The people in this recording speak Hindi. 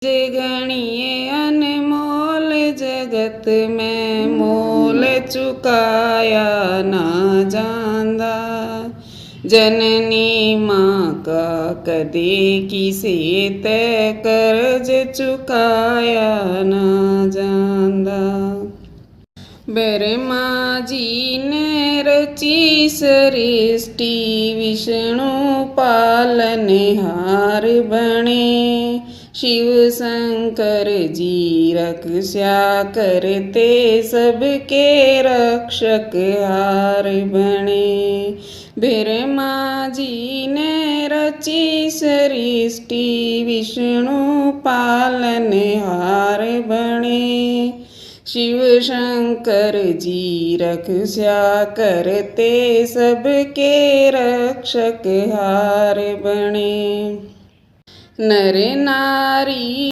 जे गणिए अनमोल जगत में मोल चुकाया ना जांदा। जननी माँ का कदे किसे तय कर्ज चुकाया ना जांदा। ब्रह्मा जी ने रची सृष्टि विष्णु पालनहार बने। शिव शंकर जी रक्षा करते सबके रक्षक हार बने। ब्रह्मा जी ने रची सृष्टि विष्णु पालनहार बने। शिव शंकर जी रक्षा करते सबके रक्षक हार बने। नर नारी